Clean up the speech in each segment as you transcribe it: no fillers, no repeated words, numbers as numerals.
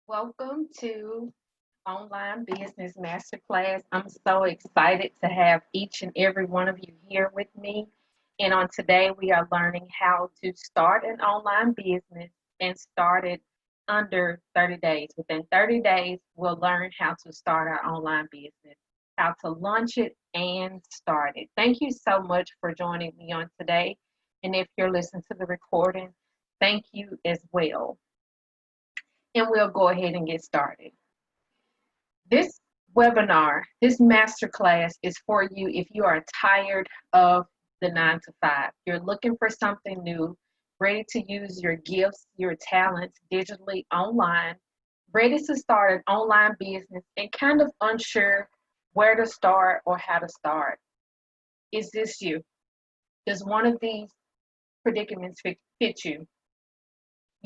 Welcome to Online Business Masterclass. I'm so excited to have each and every one of you here with me. And on today, we are learning how to start an online business and start it under 30 days. Within 30 days, we'll learn how to start our online business, how to launch it and start it. Thank you so much for joining me on today. And if you're listening to the recording, thank you as well. And we'll go ahead and get started. This webinar, this masterclass is for you if you are tired of the 9 to 5. You're looking for something new, ready to use your gifts, your talents digitally online, ready to start an online business and kind of unsure where to start or how to start. Is this you? Does one of these predicaments fit you?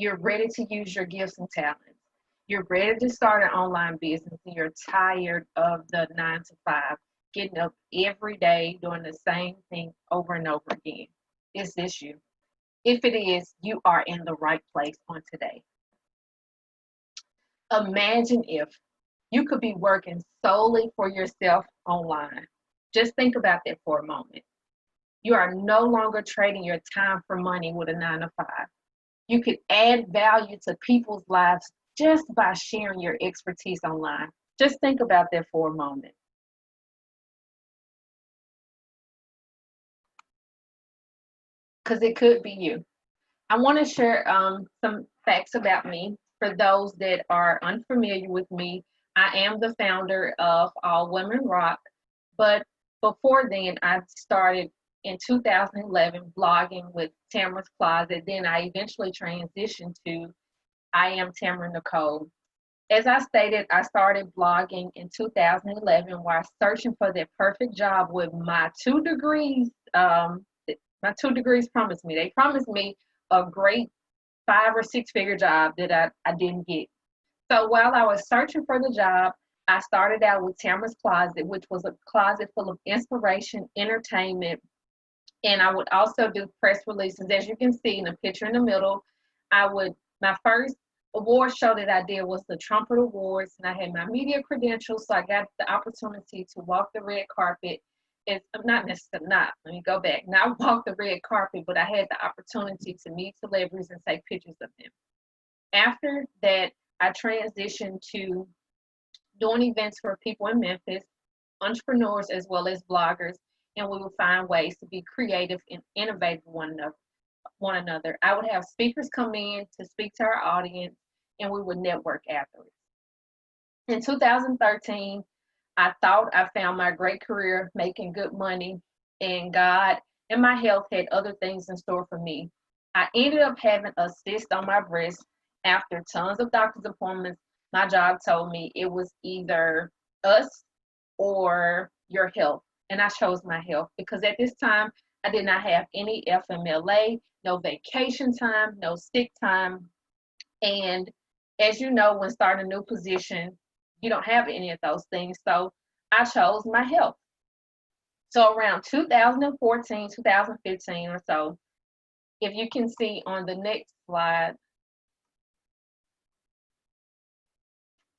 You're ready to use your gifts and talents. You're ready to start an online business and you're tired of the 9 to 5, getting up every day doing the same thing over and over again. Is this you? If it is, you are in the right place on today. Imagine if you could be working solely for yourself online. Just think about that for a moment. You are no longer trading your time for money with a 9 to 5. You could add value to people's lives just by sharing your expertise online. Just think about that for a moment. Because it could be you. I want to share some facts about me. For those that are unfamiliar with me, I am the founder of All Women Rock. But before then, I started in 2011 blogging with Tamara's Closet. Then I eventually transitioned to I Am Tamara Nicole. As I stated, I started blogging in 2011 while searching for that perfect job with my 2 degrees. My 2 degrees promised me. They promised me a great 5 or 6 figure job that I didn't get. So while I was searching for the job, I started out with Tamara's Closet, which was a closet full of inspiration, entertainment, and I would also do press releases. As you can see in the picture in the middle, my first award show that I did was the Trumpet Awards, and I had my media credentials, so I got the opportunity to walk the red carpet. It's not necessarily not. Let me go back. Not walk the red carpet, but I had the opportunity to meet celebrities and take pictures of them. After that, I transitioned to doing events for people in Memphis, entrepreneurs as well as bloggers, and we would find ways to be creative and innovative one another. I would have speakers come in to speak to our audience, and we would network afterwards. In 2013, I thought I found my great career making good money, and God and my health had other things in store for me. I ended up having a cyst on my breast. After tons of doctor's appointments, my job told me it was either us or your health. And I chose my health because at this time, I did not have any FMLA, no vacation time, no sick time. And as you know, when starting a new position, you don't have any of those things. So I chose my health. So around 2014, 2015 or so, if you can see on the next slide,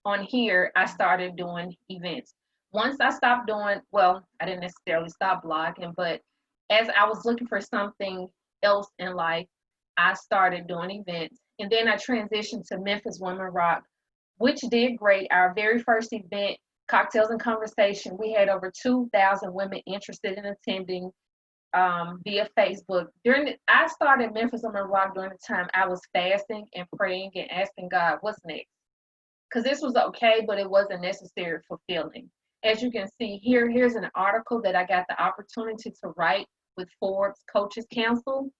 on here, I started doing events. Once I stopped doing, well, I didn't necessarily stop blogging, but as I was looking for something else in life, I started doing events. And then I transitioned to Memphis Women Rock, which did great. Our very first event, Cocktails and Conversation, we had over 2,000 women interested in attending via Facebook. I started Memphis Women Rock during the time I was fasting and praying and asking God, what's next? Because this was okay, but it wasn't necessarily fulfilling. As you can see here, here's an article that I got the opportunity to write with Forbes Coaches Council.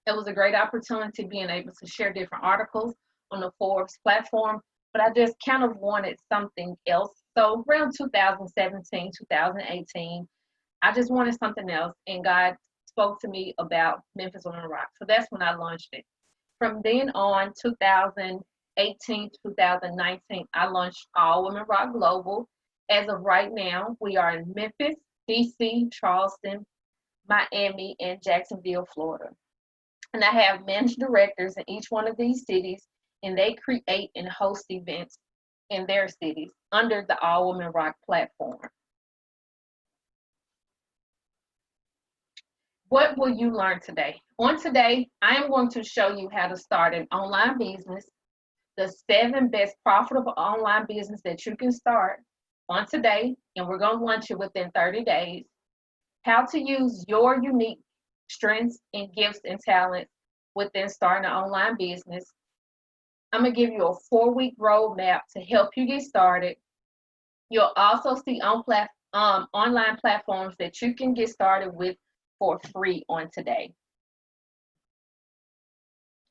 It was a great opportunity being able to share different articles on the Forbes platform, but I just kind of wanted something else. So around 2017, 2018, I just wanted something else, and God spoke to me about Memphis Women Rock. So that's when I launched it. From then on, 2018, 2019, I launched All Women Rock Global. As of right now, we are in Memphis, DC, Charleston, Miami, and Jacksonville, Florida. And I have managing directors in each one of these cities, and they create and host events in their cities under the All Women Rock platform. What will you learn today? On today, I am going to show you how to start an online business, the 7 best profitable online business that you can start on today, and we're going to launch it within 30 days. How to use your unique strengths and gifts and talents within starting an online business. I'm going to give you a 4-week roadmap to help you get started. You'll also see online platforms that you can get started with for free on today.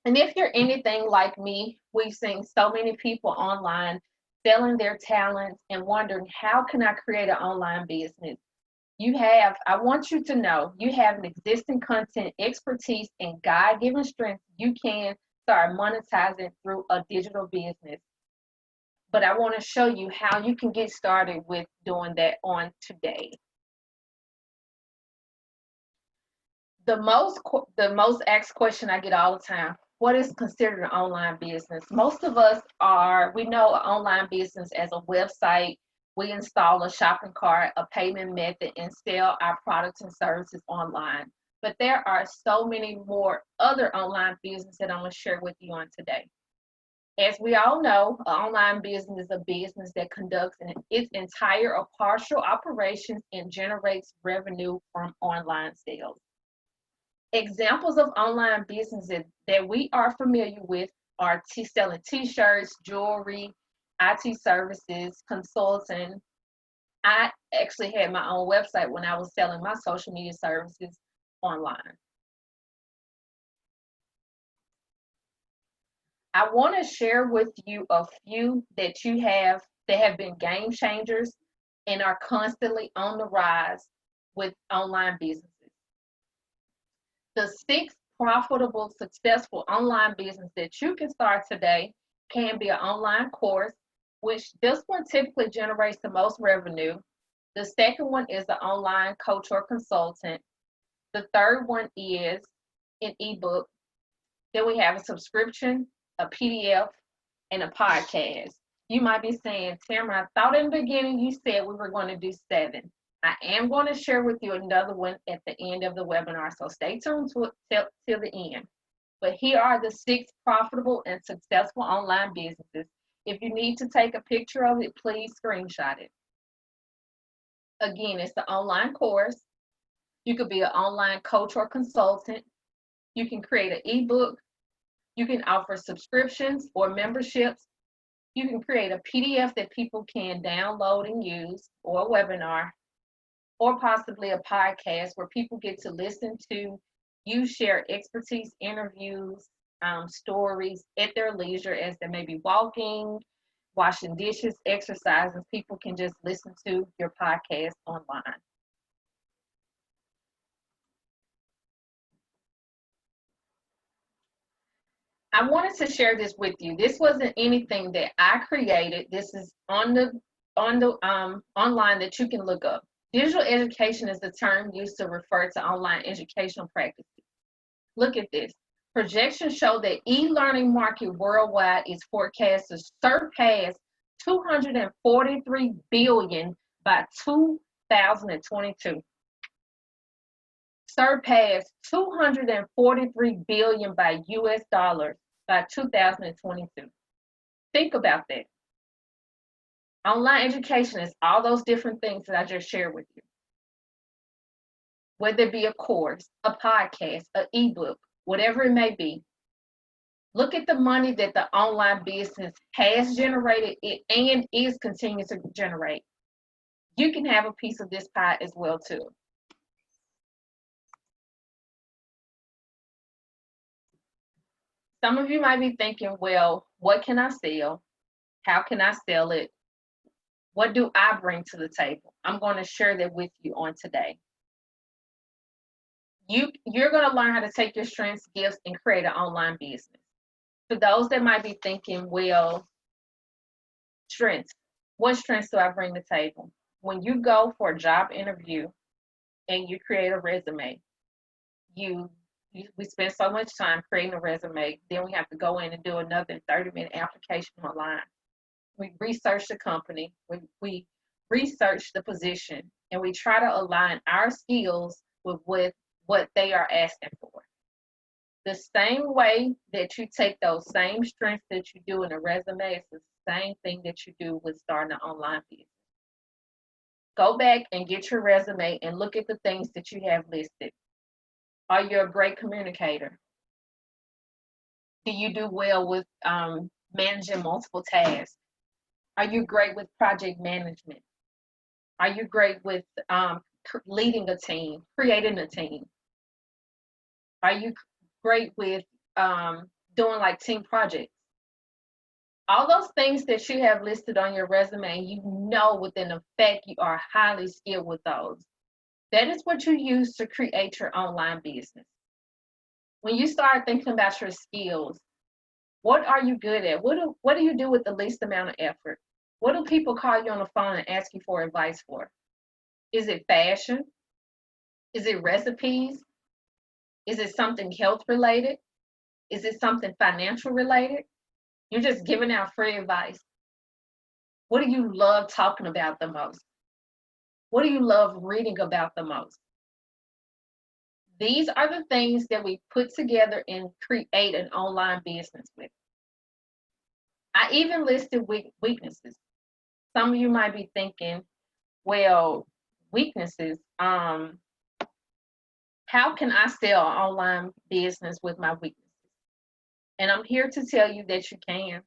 And if you're anything like me, we've seen so many people online selling their talents and wondering, how can I create an online business? I want you to know, you have an existing content, expertise, and God-given strength. You can start monetizing through a digital business. But I want to show you how you can get started with doing that on today. The most asked question I get all the time: what is considered an online business? Most of us we know an online business as a website. We install a shopping cart, a payment method, and sell our products and services online. But there are so many more other online businesses that I'm going to share with you on today. As we all know, an online business is a business that conducts its entire or partial operations and generates revenue from online sales. Examples of online businesses that we are familiar with are selling t-shirts, jewelry, IT services, consulting. I actually had my own website when I was selling my social media services online. I want to share with you a few that have been game changers and are constantly on the rise with online businesses. The 6 profitable, successful online business that you can start today can be an online course, which this one typically generates the most revenue. The second one is an online coach or consultant. The third one is an ebook. Then we have a subscription, a PDF, and a podcast. You might be saying, Tamara, I thought in the beginning you said we were going to do 7. I am going to share with you another one at the end of the webinar, so stay tuned till the end. But here are the 6 profitable and successful online businesses. If you need to take a picture of it, please screenshot it. Again, it's the online course. You could be an online coach or consultant. You can create an ebook. You can offer subscriptions or memberships. You can create a PDF that people can download and use, or a webinar, or possibly a podcast where people get to listen to you share expertise, interviews, stories at their leisure as they may be walking, washing dishes, exercising. People can just listen to your podcast online. I wanted to share this with you. This wasn't anything that I created. This is on the online that you can look up. Digital education is the term used to refer to online educational practices. Look at this. Projections show that e-learning market worldwide is forecast to surpass $243 billion by 2022. Surpass $243 billion by US dollars by 2022. Think about that. Online education is all those different things that I just shared with you. Whether it be a course, a podcast, an ebook, whatever it may be. Look at the money that the online business has generated and is continuing to generate. You can have a piece of this pie as well too. Some of you might be thinking, well, what can I sell? How can I sell it? What do I bring to the table? I'm going to share that with you on today. You're going to learn how to take your strengths, gifts, and create an online business. For those that might be thinking, well, strengths, what strengths do I bring to the table? When you go for a job interview and you create a resume, you We spend so much time creating a resume, then we have to go in and do another 30-minute application online. We research the company, we research the position, and we try to align our skills with what they are asking for. The same way that you take those same strengths that you do in a resume, it's the same thing that you do with starting an online business. Go back and get your resume and look at the things that you have listed. Are you a great communicator? Do you do well with managing multiple tasks? Are you great with project management? Are you great with leading a team, creating a team? Are you great with doing like team projects? All those things that you have listed on your resume, you know within a fact you are highly skilled with those. That is what you use to create your online business. When you start thinking about your skills, what are you good at? What do you do with the least amount of effort? What do people call you on the phone and ask you for advice for? Is it fashion? Is it recipes? Is it something health related? Is it something financial related? You're just giving out free advice. What do you love talking about the most? What do you love reading about the most? These are the things that we put together and create an online business with. I even listed weaknesses. Some of you might be thinking, well, weaknesses, how can I sell an online business with my weaknesses? And I'm here to tell you that you can.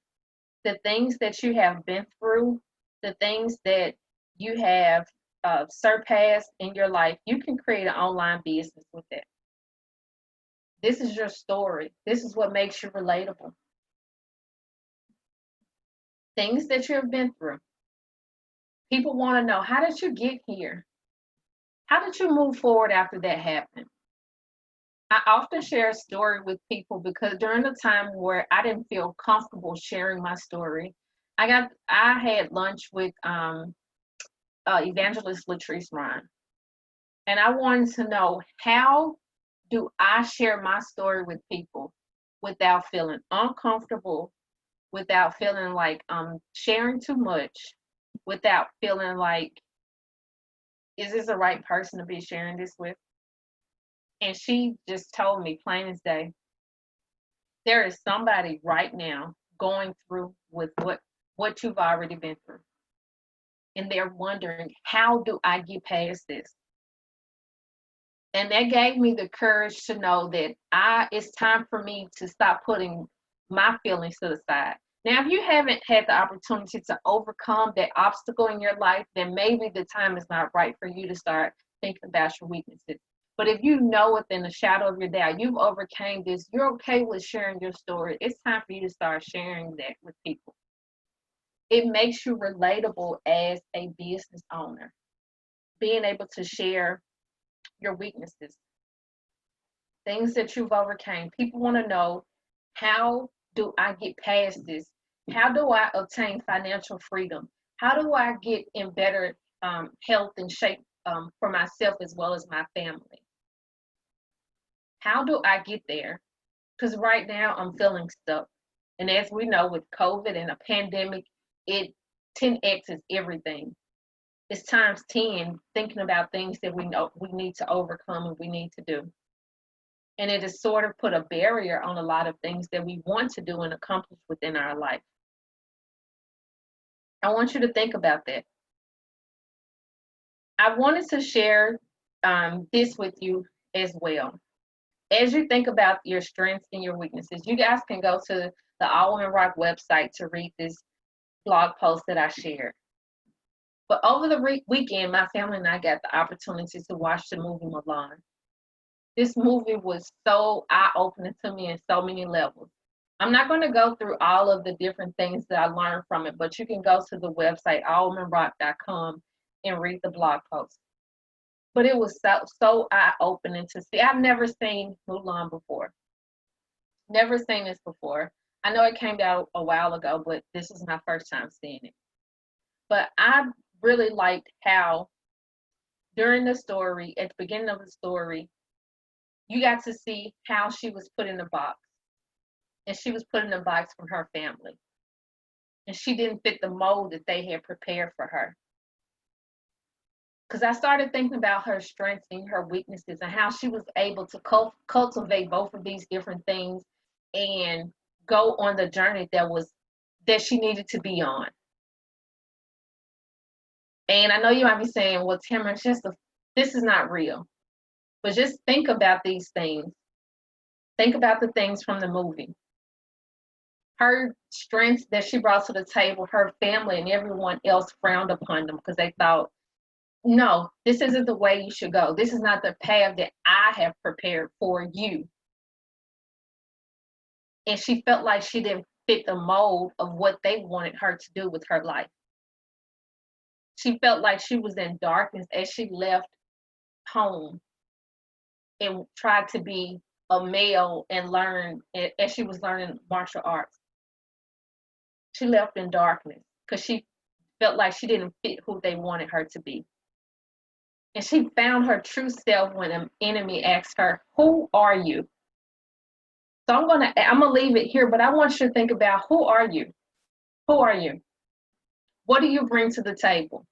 The things that you have been through, the things that you have surpassed in your life, you can create an online business with it. This is your story. This is what makes you relatable. Things that you have been through. People want to know, how did you get here? How did you move forward after that happened? I often share a story with people because during the time where I didn't feel comfortable sharing my story, I had lunch with evangelist Latrice Ryan, and I wanted to know, how do I share my story with people without feeling uncomfortable, without feeling like I'm sharing too much, without feeling like, is this the right person to be sharing this with? And she just told me plain as day, there is somebody right now going through with what you've already been through. And they're wondering, how do I get past this? And that gave me the courage to know that it's time for me to stop putting my feelings to the side. Now, if you haven't had the opportunity to overcome that obstacle in your life, then maybe the time is not right for you to start thinking about your weaknesses. But if you know within the shadow of your doubt, you've overcame this, you're okay with sharing your story, it's time for you to start sharing that with people. It makes you relatable as a business owner, being able to share your weaknesses, things that you've overcame. People want to know, how do I get past this? How do I obtain financial freedom? How do I get in better health and shape for myself as well as my family? How do I get there? Because right now I'm feeling stuck. And as we know, with COVID and a pandemic, it 10X everything. It's times 10 thinking about things that we know we need to overcome and we need to do. And it has sort of put a barrier on a lot of things that we want to do and accomplish within our life. I want you to think about that. I wanted to share this with you as well. As you think about your strengths and your weaknesses, you guys can go to the All Women Rock website to read this blog post that I shared. But over the weekend, my family and I got the opportunity to watch the movie Mulan. This movie was so eye-opening to me in so many levels. I'm not going to go through all of the different things that I learned from it, but you can go to the website, allwomenrock.com, and read the blog post. But it was so eye-opening to see. I've never seen Mulan before. Never seen this before. I know it came out a while ago, but this is my first time seeing it. But I really liked how during the story, at the beginning of the story, You got to see how she was put in the box. And she was put in the box from her family. And she didn't fit the mold that they had prepared for her. Because I started thinking about her strengths and her weaknesses and how she was able to cultivate both of these different things and go on the journey that she needed to be on. And I know you might be saying, well, Tamara, this is not real. But just think about these things. Think about the things from the movie. Her strengths that she brought to the table, her family and everyone else frowned upon them because they thought, no, this isn't the way you should go. This is not the path that I have prepared for you. And she felt like she didn't fit the mold of what they wanted her to do with her life. She felt like she was in darkness as she left home and tried to be a male and learn as she was learning martial arts. She left in darkness because she felt like she didn't fit who they wanted her to be. And she found her true self when an enemy asked her, "Who are you?" So I'm gonna leave it here, but I want you to think about, who are you? Who are you? What do you bring to the table?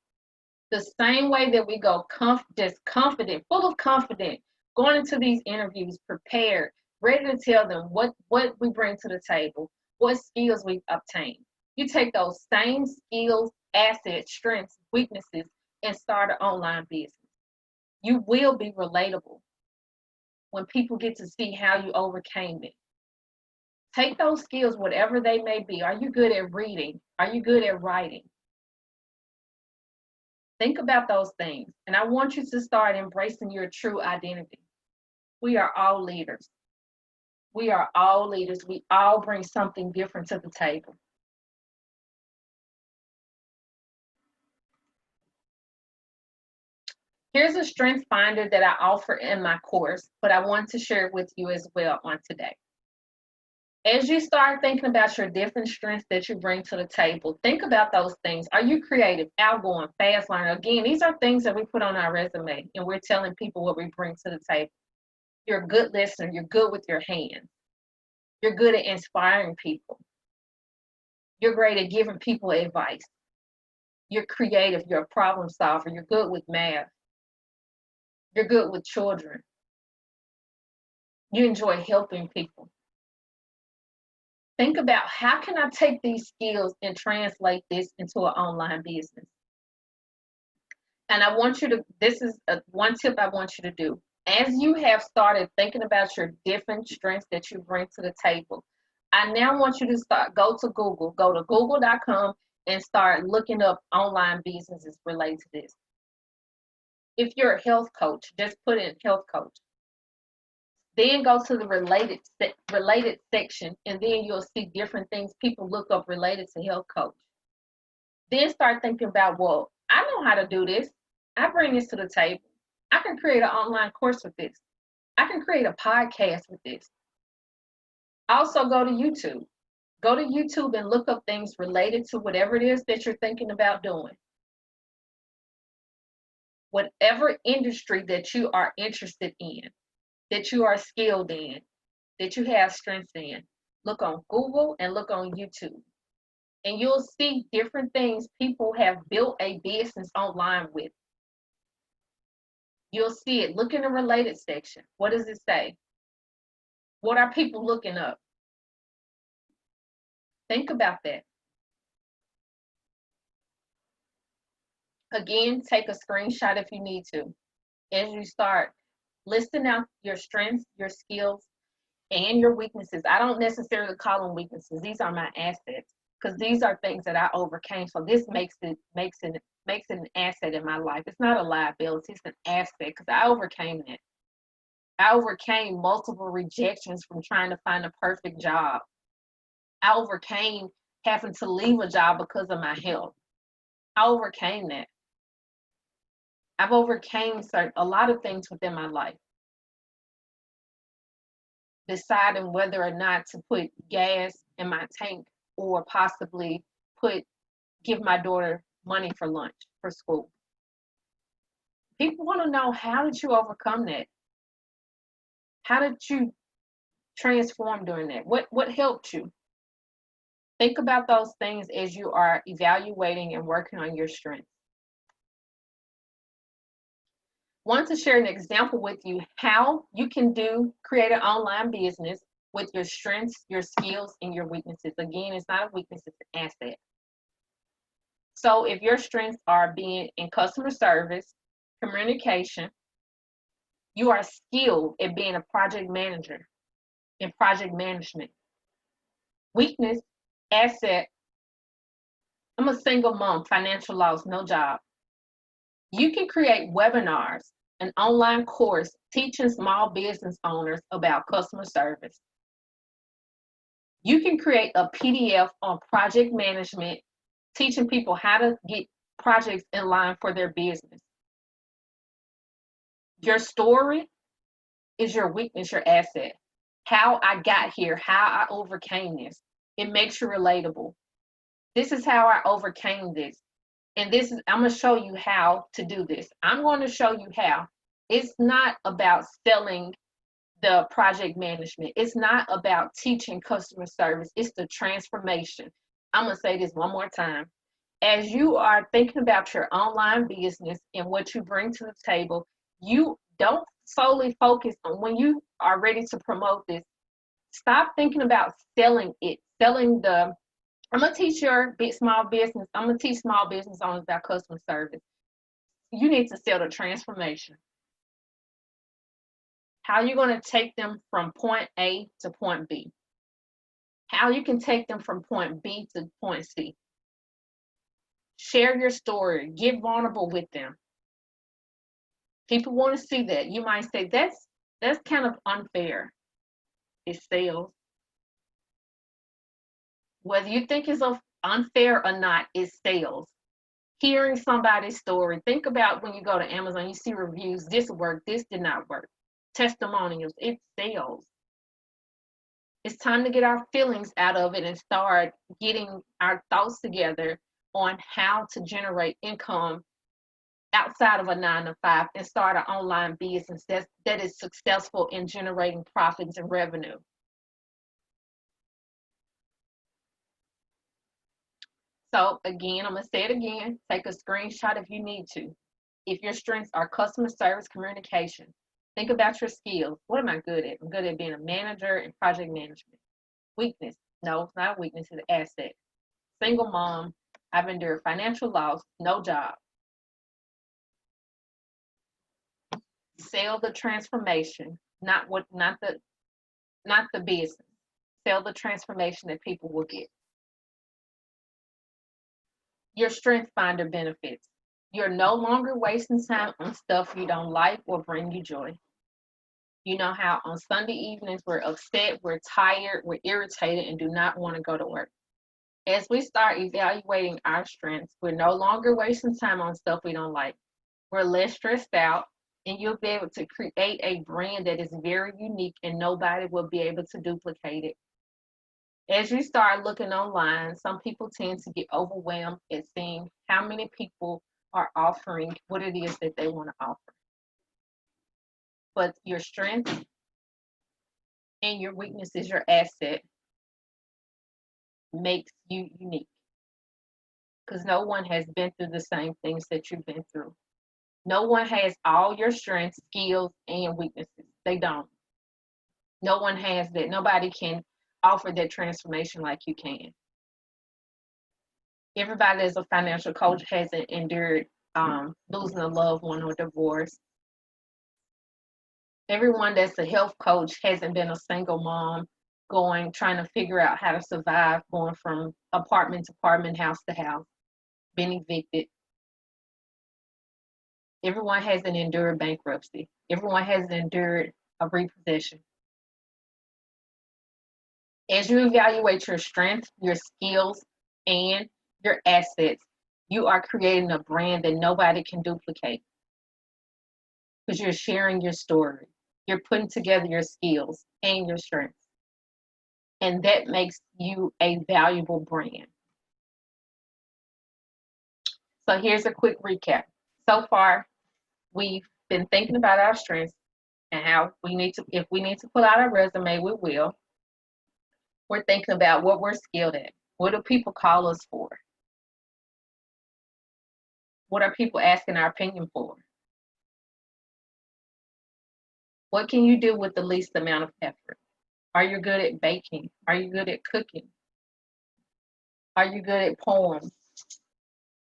The same way that we go just confident, full of confidence, going into these interviews, prepared, ready to tell them what we bring to the table, what skills we've obtained. You take those same skills, assets, strengths, weaknesses, and start an online business. You will be relatable when people get to see how you overcame it. Take those skills, whatever they may be. Are you good at reading? Are you good at writing? Think about those things. And I want you to start embracing your true identity. We are all leaders. We are all leaders. We all bring something different to the table. Here's a strength finder that I offer in my course, but I want to share it with you as well on today. As you start thinking about your different strengths that you bring to the table, think about those things. Are you creative, outgoing, fast learner? Again, these are things that we put on our resume, and we're telling people what we bring to the table. You're a good listener. You're good with your hands. You're good at inspiring people. You're great at giving people advice. You're creative. You're a problem solver. You're good with math. You're good with children. You enjoy helping people. Think about, how can I take these skills and translate this into an online business? And I want you to, this is one tip I want you to do. As you have started thinking about your different strengths that you bring to the table, I now want you to go to google.com and start looking up online businesses related to this. If you're a health coach, just put in health coach. Then go to the related section, and then you'll see different things people look up related to health coach. Then start thinking about, well, I know how to do this. I bring this to the table. I can create an online course with this. I can create a podcast with this. Also go to YouTube. Go to YouTube and look up things related to whatever it is that you're thinking about doing. Whatever industry that you are interested in, that you are skilled in, that you have strengths in, look on Google and look on YouTube. And you'll see different things people have built a business online with. You'll see it. Look in the related section. What does it say? What are people looking up? Think about that. Again, take a screenshot if you need to. As you start listing out your strengths, your skills, and your weaknesses. I don't necessarily call them weaknesses. These are my assets, because these are things that I overcame. So this makes it an asset in my life. It's not a liability, it's an asset, because I overcame it. I overcame multiple rejections from trying to find a perfect job. I overcame having to leave a job because of my health. I overcame that. I've overcame a lot of things within my life. Deciding whether or not to put gas in my tank or possibly give my daughter money for lunch for school. People want to know, how did you overcome that? How did you transform during that? What helped you? Think about those things as you are evaluating and working on your strengths. Want to share an example with you how you can create an online business with your strengths, your skills, and your weaknesses. Again, it's not a weakness, it's an asset. So if your strengths are being in customer service, communication, you are skilled at being a project manager in project management. Weakness, asset, I'm a single mom, financial loss, no job. You can create webinars, an online course teaching small business owners about customer service. You can create a PDF on project management, teaching people how to get projects in line for their business. Your story is your weakness, your asset. How I got here, how I overcame this. It makes you relatable. This is how I overcame this. And I'm going to show you how to do this. I'm going to show you how. It's not about selling the project management. It's not about teaching customer service. It's the transformation. I'm going to say this one more time. As you are thinking about your online business and what you bring to the table, you don't solely focus on when you are ready to promote this. Stop thinking about selling it, I'm going to teach small business. I'm going to teach small business owners about customer service. You need to sell the transformation. How you're going to take them from point A to point B. How you can take them from point B to point C. Share your story. Get vulnerable with them. People want to see that. You might say, that's kind of unfair. It's sales. Whether you think it's unfair or not, it's sales. Hearing somebody's story. Think about when you go to Amazon, you see reviews. This worked, this did not work. Testimonials, it's sales. It's time to get our feelings out of it and start getting our thoughts together on how to generate income outside of a 9-to-5 and start an online business that is successful in generating profits and revenue. So again, I'm going to say it again. Take a screenshot if you need to. If your strengths are customer service, communication, think about your skills. What am I good at? I'm good at being a manager and project management. Weakness. No, it's not a weakness, it's an asset. Single mom. I've endured financial loss, no job. Sell the transformation, not the business. Sell the transformation that people will get. Your strength finder benefits. You're no longer wasting time on stuff you don't like or bring you joy. You know how on Sunday evenings we're upset, we're tired, we're irritated, and do not want to go to work. As we start evaluating our strengths, we're no longer wasting time on stuff we don't like. We're less stressed out, and you'll be able to create a brand that is very unique and nobody will be able to duplicate it. As you start looking online, some people tend to get overwhelmed at seeing how many people are offering what it is that they want to offer. But your strength and your weakness is your asset, makes you unique. Because no one has been through the same things that you've been through. No one has all your strengths, skills, and weaknesses. They don't. No one has that. Nobody can offer that transformation like you can. Everybody that's a financial coach hasn't endured losing a loved one or divorce. Everyone that's a health coach hasn't been a single mom trying to figure out how to survive, going from apartment to apartment, house to house, being evicted. Everyone hasn't endured bankruptcy. Everyone hasn't endured a repossession. As you evaluate your strengths, your skills, and your assets, you are creating a brand that nobody can duplicate because you're sharing your story. You're putting together your skills and your strengths. And that makes you a valuable brand. So here's a quick recap. So far, we've been thinking about our strengths and how we need to, if we need to pull out our resume, we will. We're thinking about what we're skilled at. What do people call us for? What are people asking our opinion for? What can you do with the least amount of effort? Are you good at baking? Are you good at cooking? Are you good at poems?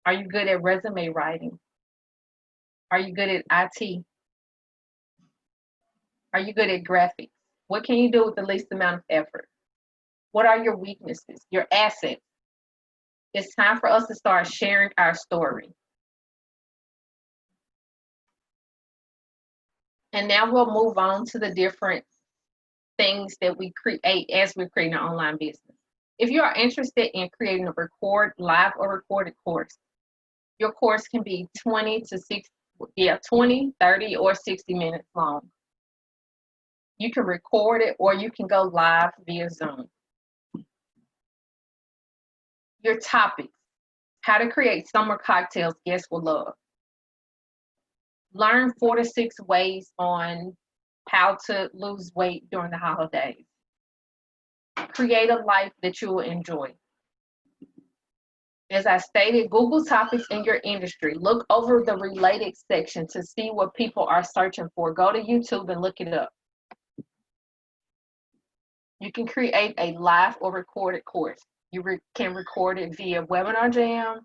Are you good at resume writing? Are you good at IT? Are you good at graphics? What can you do with the least amount of effort? What are your weaknesses, your assets? It's time for us to start sharing our story. And now we'll move on to the different things that we create as we're creating an online business. If you are interested in creating a live or recorded course, your course can be 20, 30, or 60 minutes long. You can record it or you can go live via Zoom. Your topics: how to create summer cocktails guests will love. Learn 4 to 6 ways on how to lose weight during the holidays. Create a life that you will enjoy. As I stated, Google topics in your industry. Look over the related section to see what people are searching for. Go to YouTube and look it up. You can create a live or recorded course. You can record it via Webinar Jam.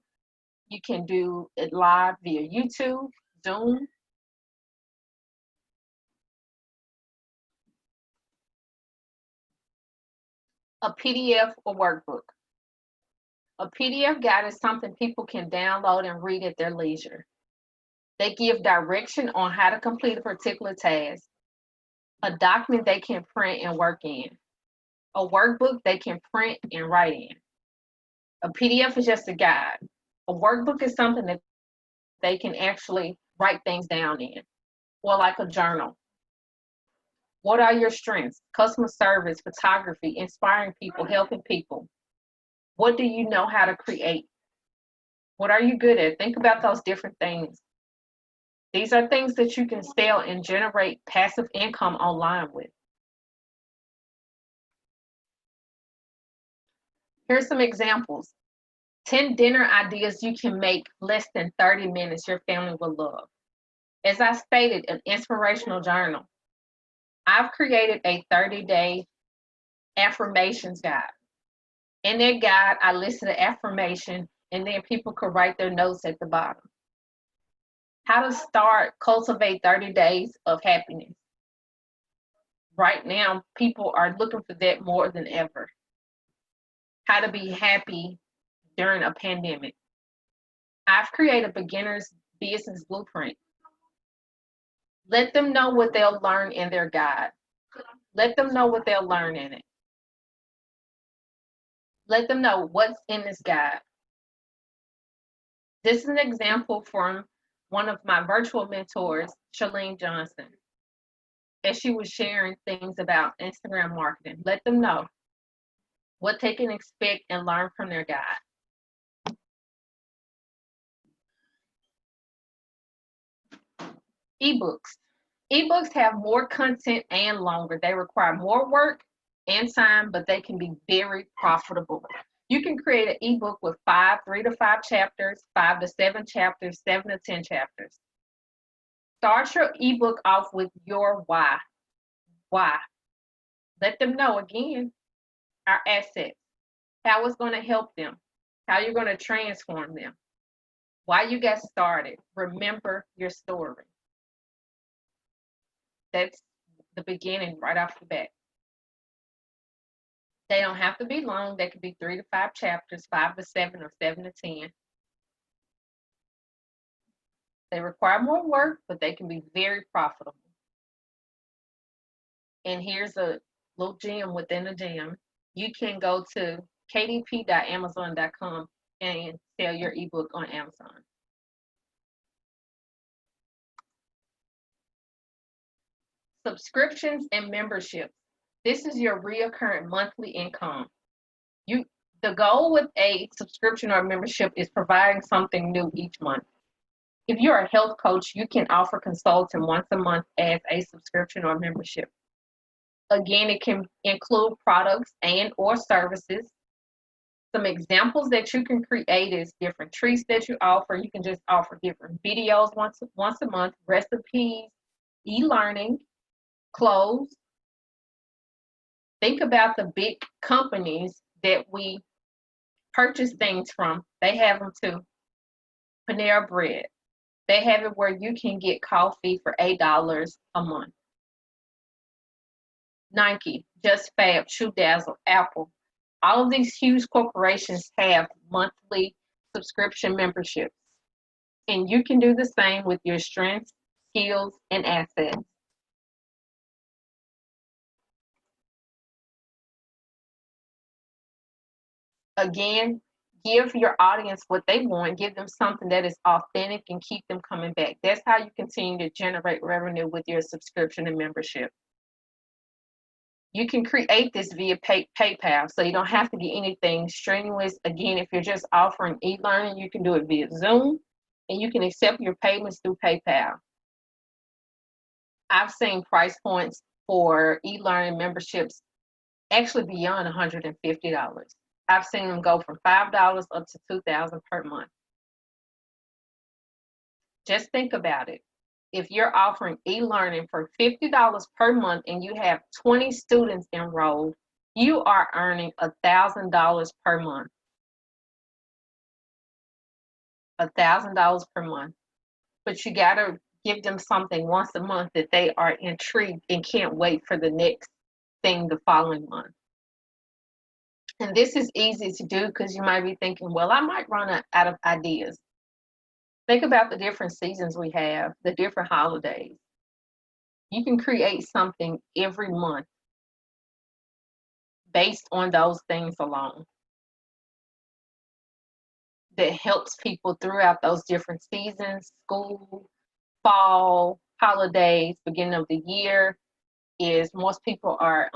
You can do it live via YouTube, Zoom. A PDF or workbook. A PDF guide is something people can download and read at their leisure. They give direction on how to complete a particular task. A document they can print and work in. A workbook they can print and write in. A PDF is just a guide. A workbook is something that they can actually write things down in, or like a journal. What are your strengths? Customer service, photography, inspiring people, helping people. What do you know how to create? What are you good at? Think about those different things. These are things that you can sell and generate passive income online with. Here's some examples. 10 dinner ideas you can make less than 30 minutes your family will love. As I stated, an inspirational journal. I've created a 30-day affirmations guide. In that guide, I listed an affirmation and then people could write their notes at the bottom. How to start, cultivate 30 days of happiness. Right now, people are looking for that more than ever. How to be happy during a pandemic. I've created a beginner's business blueprint. Let them know what they'll learn in their guide. Let them know what they'll learn in it. Let them know what's in this guide. This is an example from one of my virtual mentors, Shalene Johnson, as she was sharing things about Instagram marketing. Let them know what they can expect and learn from their guide. Ebooks. Ebooks have more content and longer. They require more work and time, but they can be very profitable. You can create an ebook with 3 to 5 chapters, 5 to 7 chapters, 7 to 10 chapters. Start your ebook off with your why. Why? Let them know again, our assets, how it's going to help them, how you're going to transform them, why you got started. Remember your story. That's the beginning right off the bat. They don't have to be long. They could be 3 to 5 chapters, 5 to 7, or 7 to 10. They require more work, but they can be very profitable. And here's a little gem within a gem. You can go to kdp.amazon.com and sell your ebook on Amazon. Subscriptions and memberships. This is your recurring monthly income. The goal with a subscription or membership is providing something new each month. If you're a health coach, you can offer consulting once a month as a subscription or membership. Again, it can include products and or services. Some examples that you can create is different treats that you offer. You can just offer different videos once a month, recipes, e-learning, clothes. Think about the big companies that we purchase things from. They have them too. Panera Bread. They have it where you can get coffee for $8 a month. Nike, Just Fab, Shoe Dazzle, Apple. All of these huge corporations have monthly subscription memberships. And you can do the same with your strengths, skills, and assets. Again, give your audience what they want, give them something that is authentic and keep them coming back. That's how you continue to generate revenue with your subscription and membership. You can create this via PayPal, so you don't have to get anything strenuous. Again, if you're just offering e-learning, you can do it via Zoom, and you can accept your payments through PayPal. I've seen price points for e-learning memberships actually beyond $150. I've seen them go from $5 up to $2,000 per month. Just think about it. If you're offering e-learning for $50 per month and you have 20 students enrolled, you are earning $1,000 per month. $1,000 per month. But you got to give them something once a month that they are intrigued and can't wait for the next thing the following month. And this is easy to do because you might be thinking, well, I might run out of ideas. Think about the different seasons we have, the different holidays. You can create something every month based on those things alone that helps people throughout those different seasons, school, fall, holidays, beginning of the year. Is most people are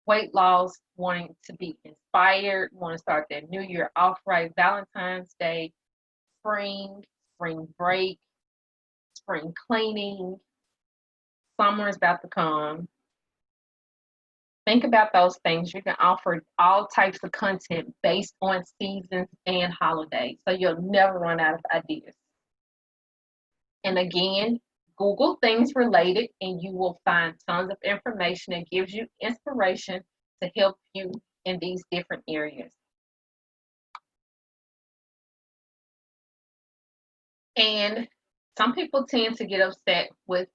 weight loss, wanting to be inspired, want to start their new year off right, Valentine's Day, spring break, spring cleaning, summer is about to come. Think about those things. You can offer all types of content based on seasons and holidays, so you'll never run out of ideas. And again, Google things related, and you will find tons of information that gives you inspiration to help you in these different areas. And some people tend to get upset with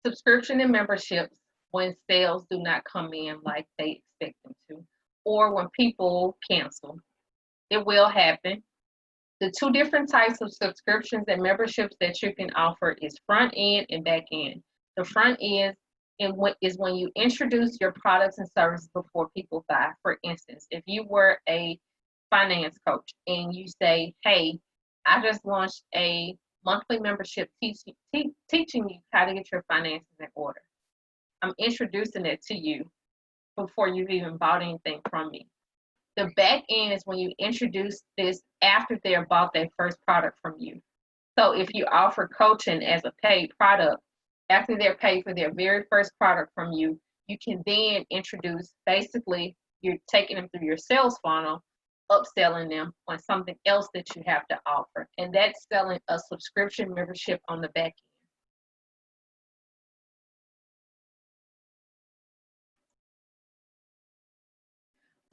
subscription and memberships when sales do not come in like they expect them to, or when people cancel. It will happen. The two different types of subscriptions and memberships that you can offer is front end and back end. The front end is when you introduce your products and services before people buy. For instance, if you were a finance coach and you say, hey, I just launched a monthly membership teaching you how to get your finances in order. I'm introducing it to you before you've even bought anything from me. The back end is when you introduce this after they have bought their first product from you. So if you offer coaching as a paid product, after they're paid for their very first product from you, you can then introduce, basically, you're taking them through your sales funnel, upselling them on something else that you have to offer. And that's selling a subscription membership on the back end.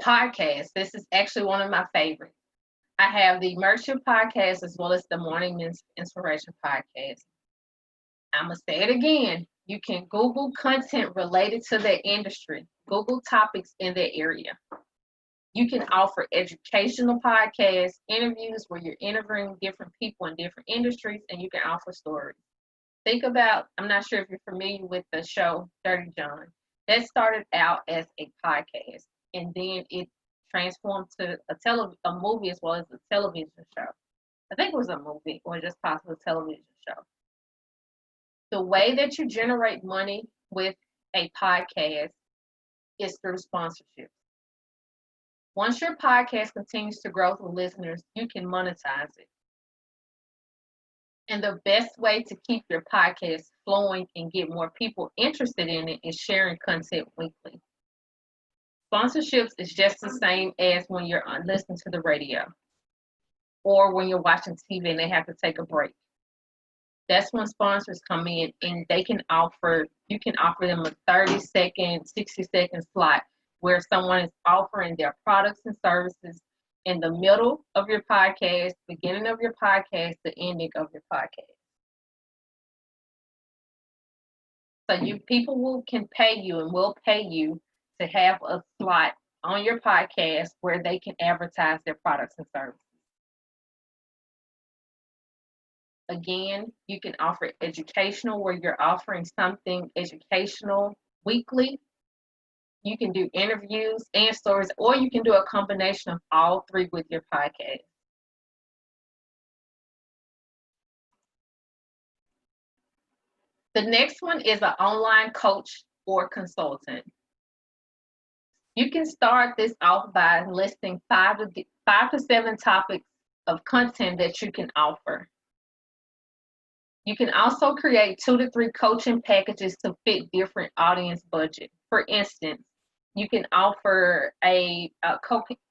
Podcast. This is actually one of my favorites. I have the Merchant Podcast as well as the Morning Inspiration Podcast. I'm going to say it again. You can Google content related to their industry, Google topics in their area. You can offer educational podcasts, interviews where you're interviewing different people in different industries, and you can offer stories. Think about, I'm not sure if you're familiar with the show Dirty John. That started out as a podcast, and then it transformed to a movie as well as a television show. I think it was a movie or just possibly a television show. The way that you generate money with a podcast is through sponsorships. Once your podcast continues to grow with listeners, you can monetize it. And the best way to keep your podcast flowing and get more people interested in it is sharing content weekly. Sponsorships is just the same as when you're listening to the radio or when you're watching TV and they have to take a break. That's when sponsors come in and you can offer them a 30-second, 60-second slot where someone is offering their products and services in the middle of your podcast, beginning of your podcast, the ending of your podcast. So can pay you and will pay you to have a slot on your podcast where they can advertise their products and services. Again, you can offer educational where you're offering something educational weekly. You can do interviews and stories, or you can do a combination of all three with your podcast. The next one is an online coach or consultant. You can start this off by listing 5 to 7 topics of content that you can offer. You can also create 2 to 3 coaching packages to fit different audience budget. For instance, you can offer a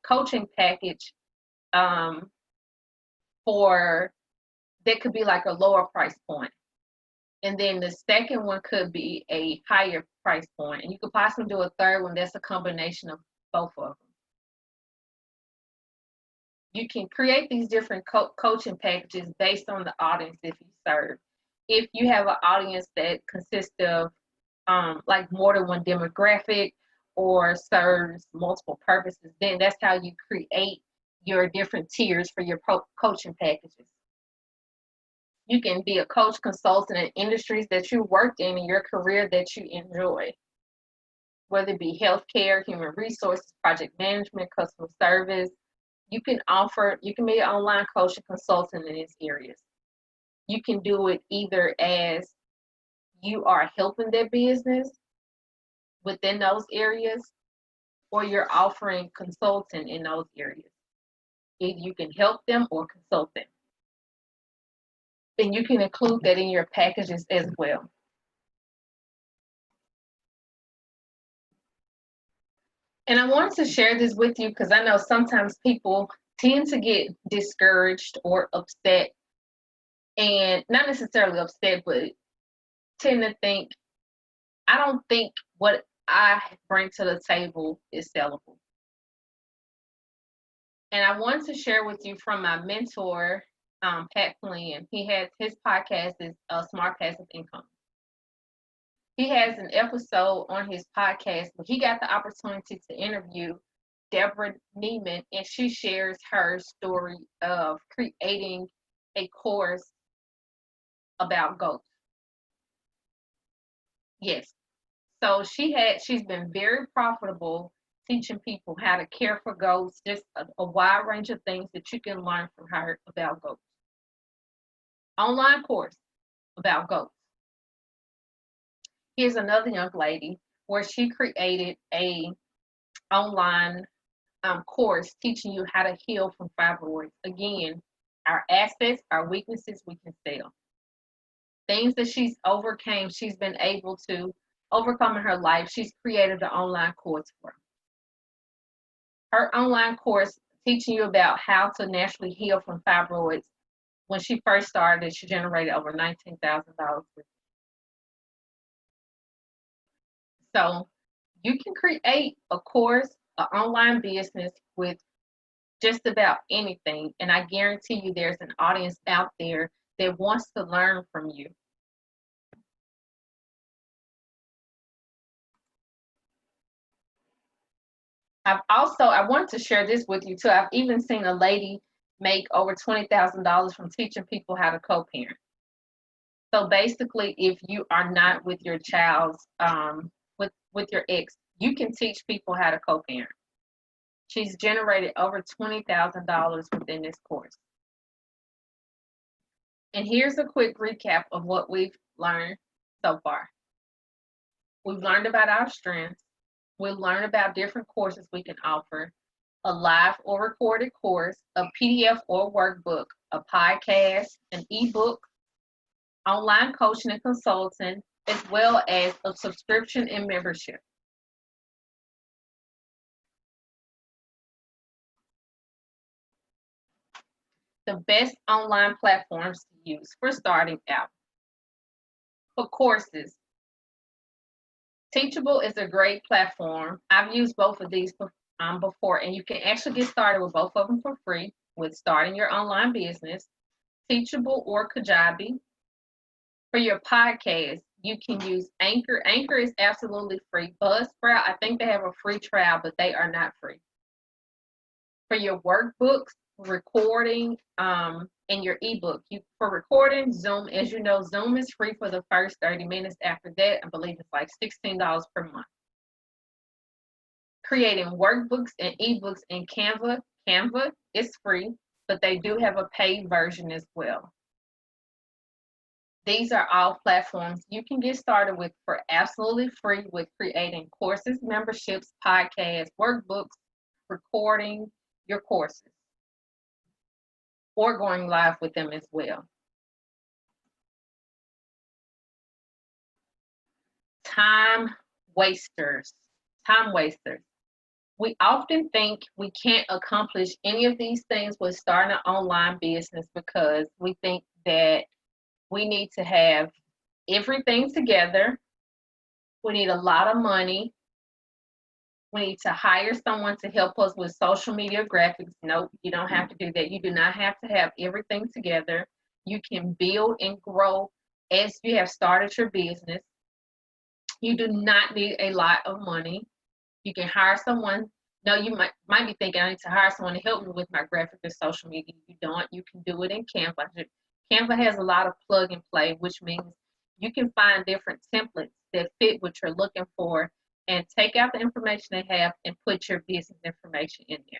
coaching package for that could be like a lower price point. And then the second one could be a higher price point. And you could possibly do a third one that's a combination of both of them. You can create these different coaching packages based on the audience that you serve. If you have an audience that consists of like more than one demographic or serves multiple purposes, then that's how you create your different tiers for your coaching packages. You can be a coach consultant in industries that you worked in your career that you enjoy, whether it be healthcare, human resources, project management, customer service. You can be an online coach and consultant in these areas. You can do it either as you are helping their business within those areas, or you're offering consulting in those areas. Either you can help them or consult them. And you can include that in your packages as well. And I wanted to share this with you because I know sometimes people tend to get discouraged or upset, and not necessarily upset, but tend to think, I don't think what I bring to the table is sellable. And I want to share with you from my mentor, Pat Flynn. He has his podcast is Smart Passive Income. He has an episode on his podcast where he got the opportunity to interview Deborah Neiman, and she shares her story of creating a course about goats. Yes. So she's been very profitable teaching people how to care for goats, just a wide range of things that you can learn from her about goats. Online course about goats. Here's another young lady where she created a online course teaching you how to heal from fibroids. Again, our assets, our weaknesses, we can sell. Things that she's been able to overcome in her life, she's created an online course for. Her online course teaching you about how to naturally heal from fibroids. When she first started, she generated over $19,000. So you can create a course, an online business with just about anything. And I guarantee you there's an audience out there that wants to learn from you. I want to share this with you too. I've even seen a lady make over $20,000 from teaching people how to co-parent. So basically, if you are not with your child's, with your ex, you can teach people how to co-parent. She's generated over $20,000 within this course. And here's a quick recap of what we've learned so far. We've learned about our strengths. We'll learn about different courses we can offer, a live or recorded course, a PDF or workbook, a podcast, an ebook, online coaching and consulting, as well as a subscription and membership. The best online platforms to use for starting out. For courses, Teachable is a great platform. I've used both of these before, and you can actually get started with both of them for free with starting your online business, Teachable or Kajabi. For your podcast, you can use Anchor. Anchor is absolutely free. Buzzsprout, I think they have a free trial, but they are not free. For your workbooks, recording, and your ebook. For recording, Zoom, as you know, Zoom is free for the first 30 minutes. After that, I believe it's like $16 per month. Creating workbooks and ebooks in Canva. Canva is free, but they do have a paid version as well. These are all platforms you can get started with for absolutely free with creating courses, memberships, podcasts, workbooks, recording your courses, or going live with them as well. Time wasters. Time wasters. We often think we can't accomplish any of these things with starting an online business because we think that we need to have everything together. We need a lot of money. We need to hire someone to help us with social media graphics. Nope, you don't have to do that. You do not have to have everything together. You can build and grow as you have started your business. You do not need a lot of money. You can hire someone. No, you might be thinking, I need to hire someone to help me with my graphic and social media. You don't. You can do it in Canva. Canva has a lot of plug and play, which means you can find different templates that fit what you're looking for and take out the information they have and put your business information in there.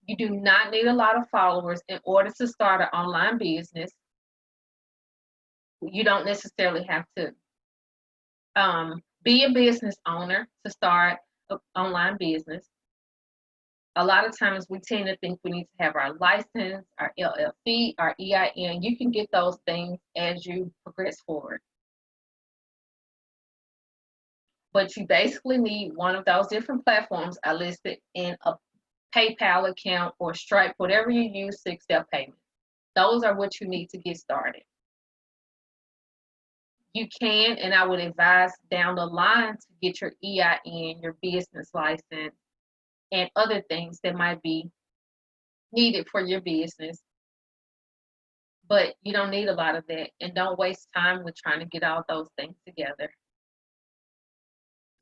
You do not need a lot of followers in order to start an online business. You don't necessarily have to be a business owner to start an online business. A lot of times we tend to think we need to have our license, our LLC, our EIN. You can get those things as you progress forward. But you basically need one of those different platforms I listed in a PayPal account or Stripe, whatever you use to accept payment. Those are what you need to get started. You can, and I would advise down the line to get your EIN, your business license, and other things that might be needed for your business. But you don't need a lot of that, and don't waste time with trying to get all those things together.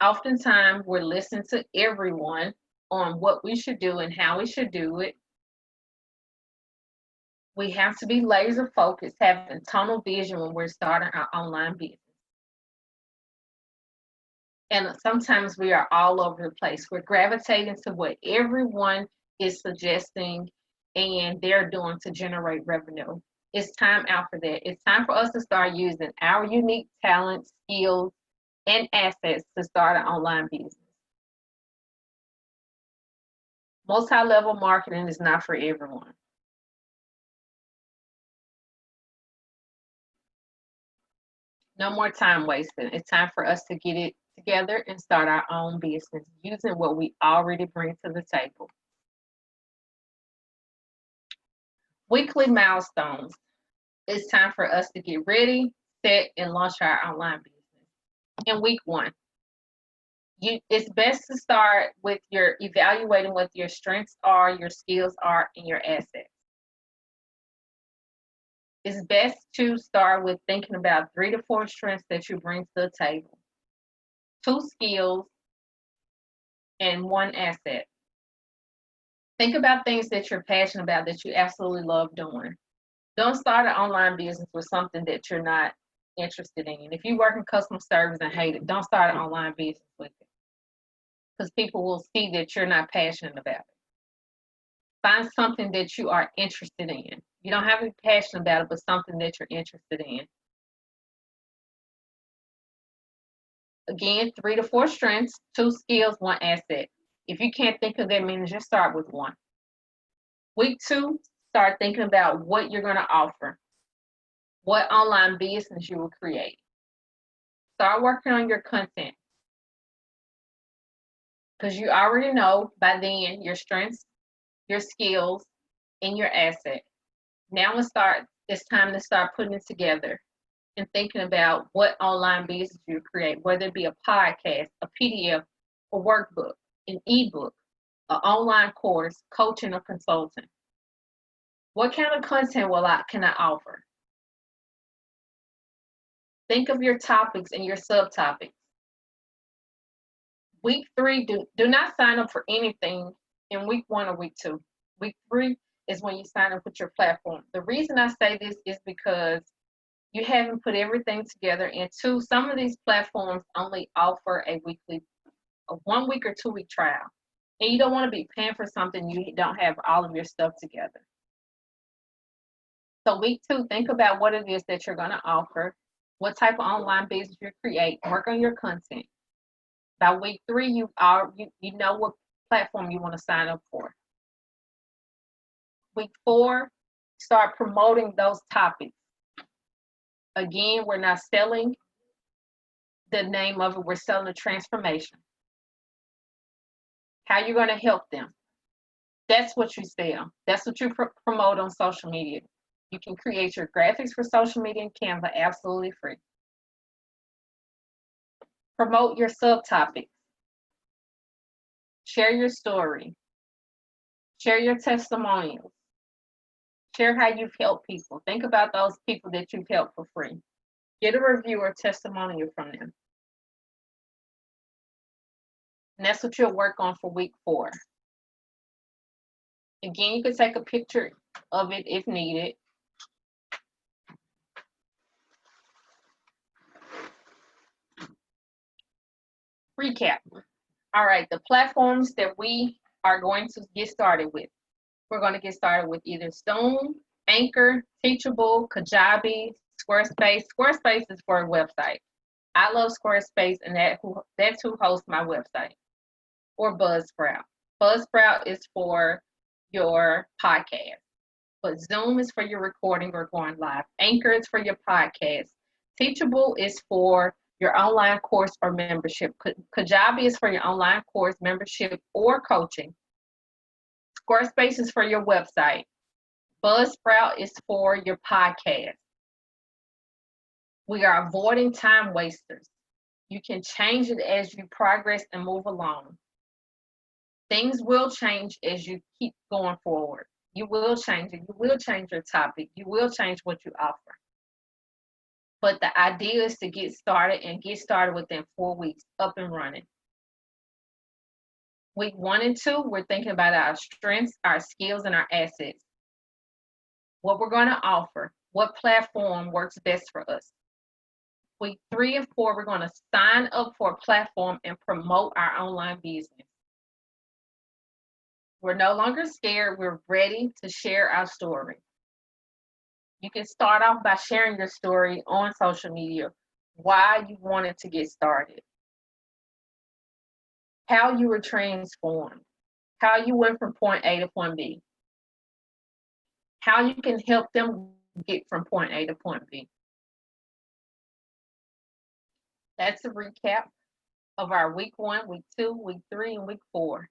Oftentimes, we're listening to everyone on what we should do and how we should do it. We have to be laser focused, having tunnel vision when we're starting our online business. And sometimes we are all over the place. We're gravitating to what everyone is suggesting and they're doing to generate revenue. It's time out for that. It's time for us to start using our unique talents, skills, and assets to start an online business. Multi-level marketing is not for everyone. No more time wasting. It's time for us to get it together and start our own business using what we already bring to the table. Weekly milestones. It's time for us to get ready, set, and launch our online business. In week one, it's best to start with your evaluating what your strengths are, your skills are, and your assets. It's best to start with thinking about 3 to 4 strengths that you bring to the table, 2 skills, and 1 asset. Think about things that you're passionate about that you absolutely love doing. Don't start an online business with something that you're not interested in. If you work in customer service and hate it, don't start an online business with it because people will see that you're not passionate about it. Find something that you are interested in. You don't have to be passionate about it, but something that you're interested in. Again, 3 to 4 strengths, 2 skills, 1 asset. If you can't think of that, means just start with 1. Week 2, start thinking about what you're going to offer. what online business you will create. Start working on your content because you already know by then your strengths, your skills, and your asset. Now it's time to start putting it together and thinking about what online business you create, whether it be a podcast, a PDF, a workbook, an ebook, an online course, coaching or consulting. What kind of content can I offer? Think of your topics and your subtopics. Week 3, do not sign up for anything in week 1 or week 2. Week 3 is when you sign up with your platform. The reason I say this is because you haven't put everything together. And 2, some of these platforms only offer a 1 week or 2 week trial. And you don't want to be paying for something you don't have all of your stuff together. So week 2, think about what it is that you're going to offer, what type of online business you create, work on your content. By week 3, you know what platform you want to sign up for. Week 4, start promoting those topics. Again, we're not selling the name of it, we're selling a transformation. How you're going to help them. That's what you sell. That's what you promote on social media. You can create your graphics for social media and Canva absolutely free. Promote your subtopics. Share your story. Share your testimonials. Share how you've helped people. Think about those people that you've helped for free. Get a review or testimonial from them. And that's what you'll work on for week 4. Again, you can take a picture of it if needed. Recap. All right, the platforms that we are going to get started with. We're going to get started with either Zoom, Anchor, Teachable, Kajabi, Squarespace. Squarespace is for a website. I love Squarespace, and that's who hosts my website. Or Buzzsprout. Buzzsprout is for your podcast, but Zoom is for your recording or going live. Anchor is for your podcast. Teachable is for your online course or membership. Kajabi is for your online course, membership, or coaching. Squarespace is for your website. Buzzsprout is for your podcast. We are avoiding time wasters. You can change it as you progress and move along. Things will change as you keep going forward. You will change it. You will change your topic. You will change what you offer. But the idea is to get started and get started within 4 weeks, up and running. Week 1 and 2, we're thinking about our strengths, our skills, and our assets. What we're going to offer, what platform works best for us. Week 3 and 4, we're going to sign up for a platform and promote our online business. We're no longer scared. We're ready to share our story. You can start off by sharing your story on social media, why you wanted to get started, how you were transformed, how you went from point A to point B, how you can help them get from point A to point B. That's a recap of our week 1, week 2, week 3, and week 4.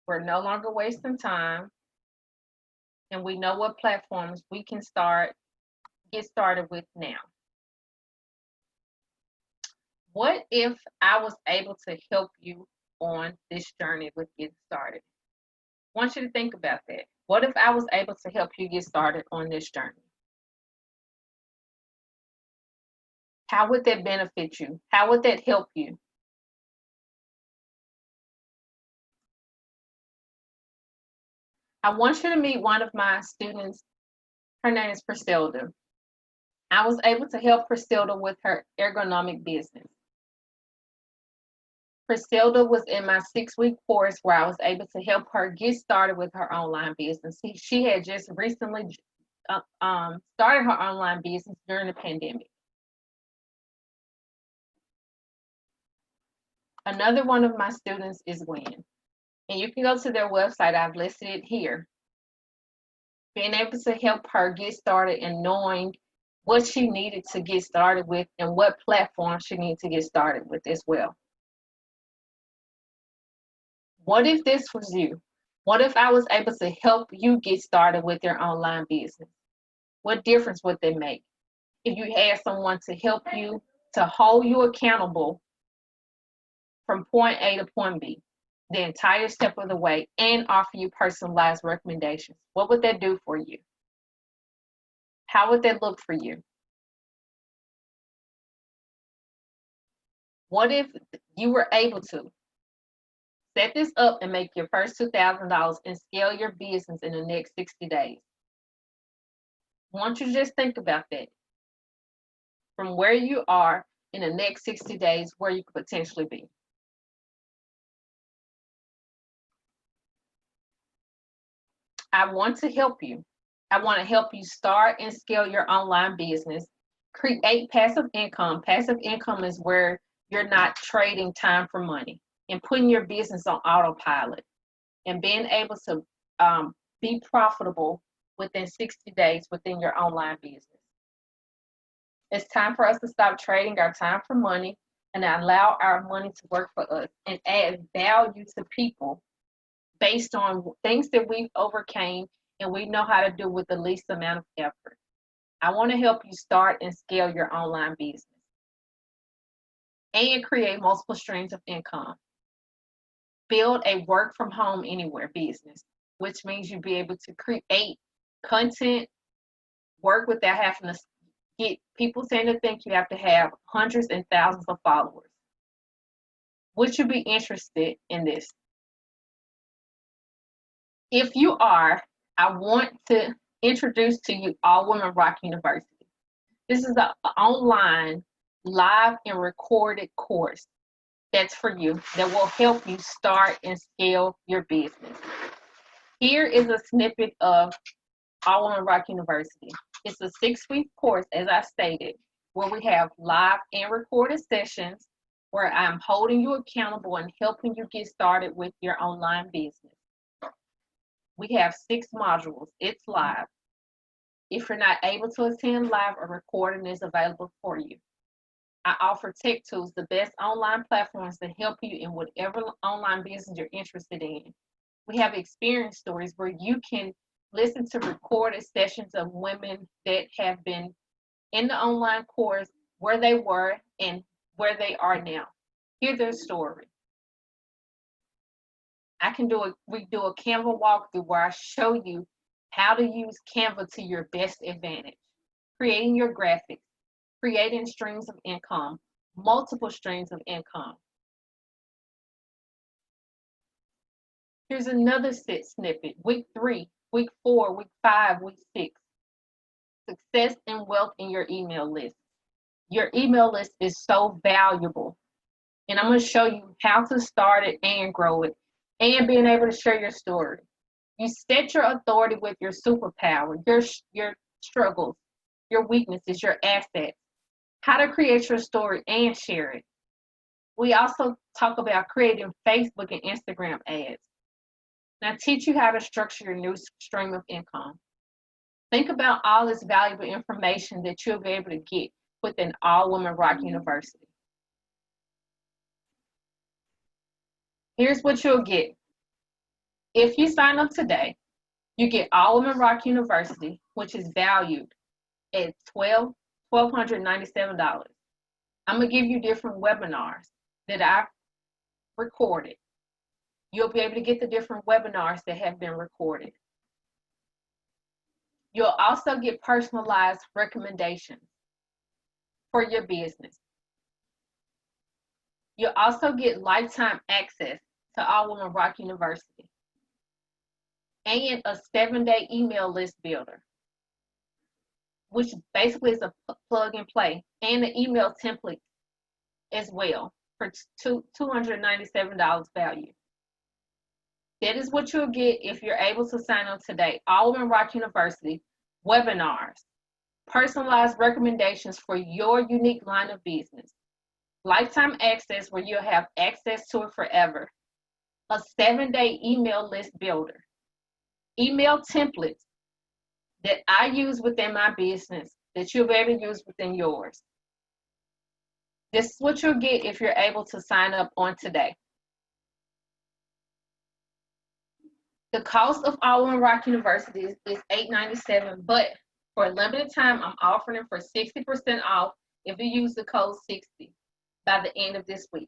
We're no longer wasting time, and we know what platforms we can get started with now. What if I was able to help you on this journey with getting started? I want you to think about that. What if I was able to help you get started on this journey? How would that benefit you? How would that help you? I want you to meet one of my students. Her name is Priscilla. I was able to help Priscilla with her ergonomic business. Priscilla was in my 6-week course where I was able to help her get started with her online business. She had just recently started her online business during the pandemic. Another one of my students is Gwen, and you can go to their website. I've listed it here. Being able to help her get started and knowing what she needed to get started with, and what platform she needed to get started with as well. What if this was you? What if I was able to help you get started with your online business? What difference would it make if you had someone to help you, to hold you accountable from point A to point B, the entire step of the way, and offer you personalized recommendations? What would that do for you? How would that look for you? What if you were able to set this up and make your first $2,000 and scale your business in the next 60 days? I want you to just think about that. From where you are in the next 60 days, where you could potentially be. I want to help you. I want to help you start and scale your online business, create passive income. Passive income is where you're not trading time for money and putting your business on autopilot and being able to be profitable within 60 days within your online business. It's time for us to stop trading our time for money and allow our money to work for us and add value to people based on things that we've overcame and we know how to do with the least amount of effort. I want to help you start and scale your online business and create multiple streams of income. Build a work from home anywhere business, which means you'll be able to create content, work without having to get people saying to think you have to have hundreds and thousands of followers. Would you be interested in this? If you are, I want to introduce to you All Women Rock University. This is an online, live, and recorded course that's for you that will help you start and scale your business. Here is a snippet of All Women Rock University. It's a 6-week course, as I stated, where we have live and recorded sessions where I'm holding you accountable and helping you get started with your online business. We have 6 modules. It's live. If you're not able to attend live, a recording is available for you. I offer Tech Tools, the best online platforms to help you in whatever online business you're interested in. We have experience stories where you can listen to recorded sessions of women that have been in the online course, where they were and where they are now. Hear their story. We do a Canva walkthrough where I show you how to use Canva to your best advantage. Creating your graphics, creating streams of income, multiple streams of income. Here's another snippet. Week 3, week 4, week 5, week 6. Success and wealth in your email list. Your email list is so valuable. And I'm going to show you how to start it and grow it and being able to share your story. You set your authority with your superpower, your struggles, your weaknesses, your assets, how to create your story and share it. We also talk about creating Facebook and Instagram ads. Now, teach you how to structure your new stream of income. Think about all this valuable information that you'll be able to get within All Women Rock University. Here's what you'll get. If you sign up today, you get All Women Rock University, which is valued at $1,297. I'm going to give you different webinars that I've recorded. You'll be able to get the different webinars that have been recorded. You'll also get personalized recommendations for your business. You'll also get lifetime access to All Women Rock University and a 7-day email list builder, which basically is a plug and play, and an email template as well for $297 value. That is what you'll get if you're able to sign up today. All Women Rock University webinars, personalized recommendations for your unique line of business, lifetime access where you'll have access to it forever, a 7-day email list builder, email templates that I use within my business that you'll be able to use within yours. This is what you'll get if you're able to sign up on today. The cost of All-in Rock University is $8.97, but for a limited time, I'm offering it for 60% off if you use the code 60 by the end of this week.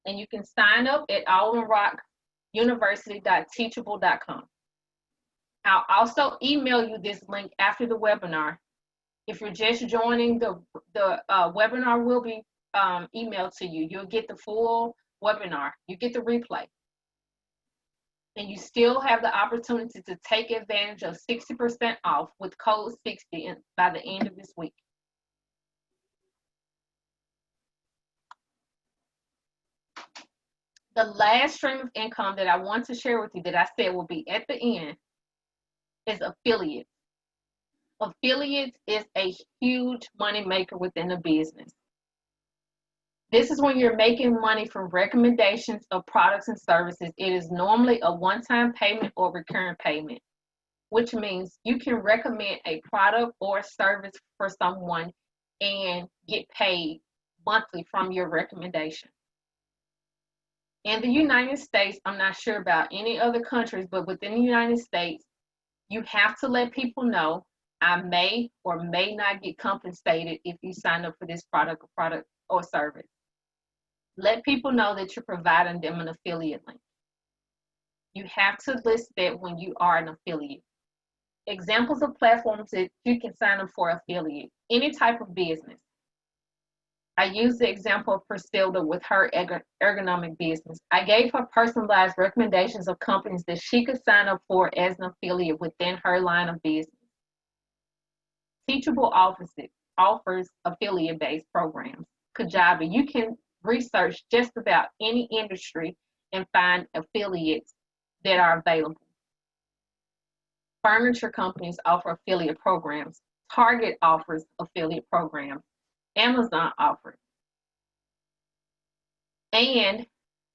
And you can sign up at allinrockuniversity.teachable.com. I'll also email you this link after the webinar. If you're just joining, the webinar will be emailed to you. You'll get the full webinar. You get the replay. And you still have the opportunity to take advantage of 60% off with code 60 by the end of this week. The last stream of income that I want to share with you that I said will be at the end is affiliates. Affiliates is a huge money maker within a business. This is when you're making money from recommendations of products and services. It is normally a one-time payment or recurring payment, which means you can recommend a product or service for someone and get paid monthly from your recommendation. In the United States, I'm not sure about any other countries, but within the United States, you have to let people know I may or may not get compensated if you sign up for this product or service. Let people know that you're providing them an affiliate link. You have to list that when you are an affiliate. Examples of platforms that you can sign up for affiliate. Any type of business. I used the example of Priscilla with her ergonomic business. I gave her personalized recommendations of companies that she could sign up for as an affiliate within her line of business. Teachable offers affiliate-based programs. Kajabi, you can research just about any industry and find affiliates that are available. Furniture companies offer affiliate programs. Target offers affiliate programs. Amazon offers. And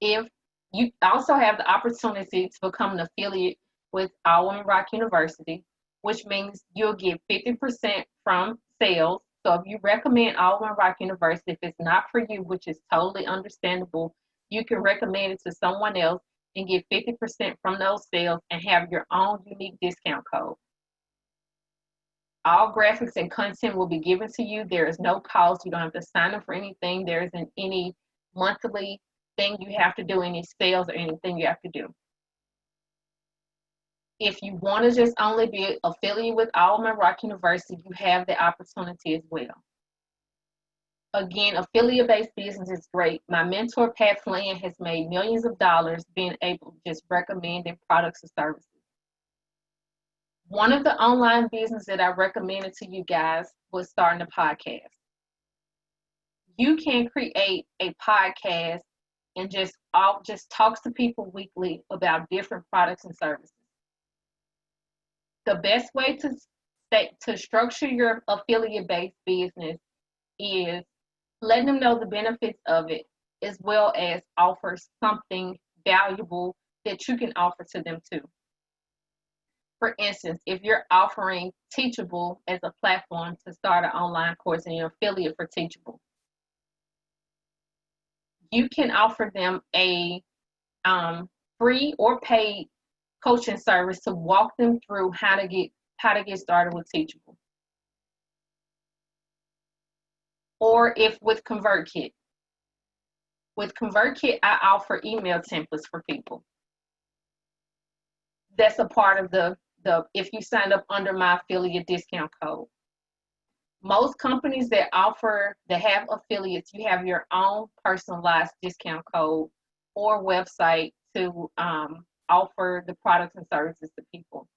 if you also have the opportunity to become an affiliate with All-in Rock University, which means you'll get 50% from sales. So if you recommend All-in Rock University, if it's not for you, which is totally understandable, you can recommend it to someone else and get 50% from those sales and have your own unique discount code. All graphics and content will be given to you. There is no cost. You don't have to sign up for anything. There isn't any monthly thing you have to do, any sales or anything you have to do. If you want to just only be affiliated with All-in Rock University, you have the opportunity as well. Again, affiliate-based business is great. My mentor, Pat Flynn, has made millions of dollars being able to just recommending products and services. One of the online businesses that I recommended to you guys was starting a podcast. You can create a podcast and just talk to people weekly about different products and services. The best way to structure your affiliate-based business is letting them know the benefits of it, as well as offer something valuable that you can offer to them too. For instance, if you're offering Teachable as a platform to start an online course and you're an affiliate for Teachable, you can offer them a free or paid coaching service to walk them through how to get started with Teachable. Or if with ConvertKit. With ConvertKit, I offer email templates for people. That's a part of the if you sign up under my affiliate discount code. Most companies that have affiliates, you have your own personalized discount code or website to offer the products and services to people.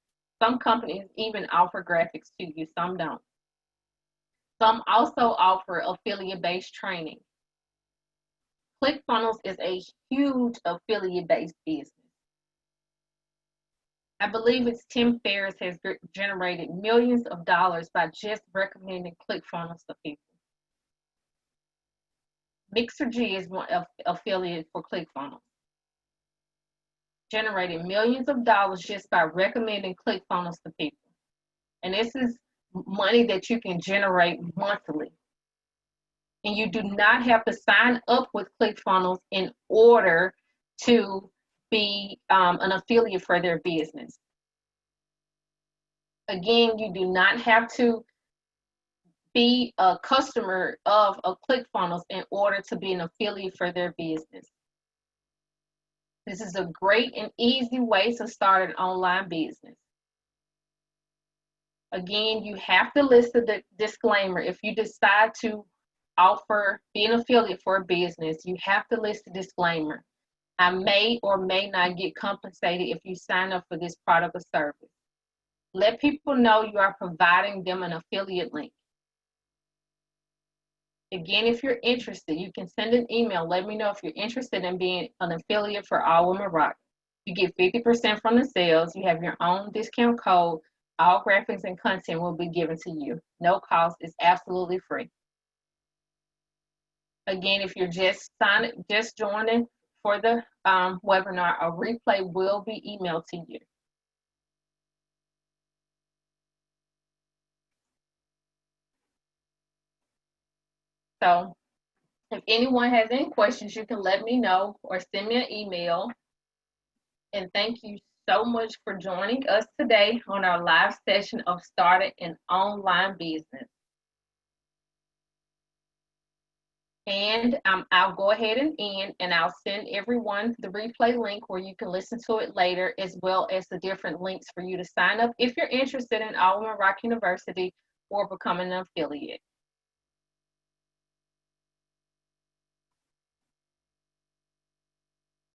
Some companies even offer graphics to you, some don't. Some also offer affiliate-based training. ClickFunnels is a huge affiliate-based business. I believe its Tim Ferriss has generated millions of dollars by just recommending ClickFunnels to people. Mixergy is one affiliate for ClickFunnels, generating millions of dollars just by recommending ClickFunnels to people. And this is money that you can generate monthly. And you do not have to sign up with ClickFunnels in order to be an affiliate for their business. Again, you do not have to be a customer of a ClickFunnels in order to be an affiliate for their business. This is a great and easy way to start an online business. Again, you have to list the disclaimer. If you decide to be an affiliate for a business, you have to list the disclaimer. I may or may not get compensated if you sign up for this product or service. Let people know you are providing them an affiliate link. Again, if you're interested, you can send an email. Let me know if you're interested in being an affiliate for All Women Rock. You get 50% from the sales. You have your own discount code. All graphics and content will be given to you. No cost. It's absolutely free. Again, if you're just joining for the webinar, a replay will be emailed to you. So if anyone has any questions, you can let me know or send me an email. And thank you so much for joining us today on our live session of Starting an Online Business. And I'll go ahead and end, and I'll send everyone the replay link where you can listen to it later, as well as the different links for you to sign up if you're interested in All Women Rock University or becoming an affiliate.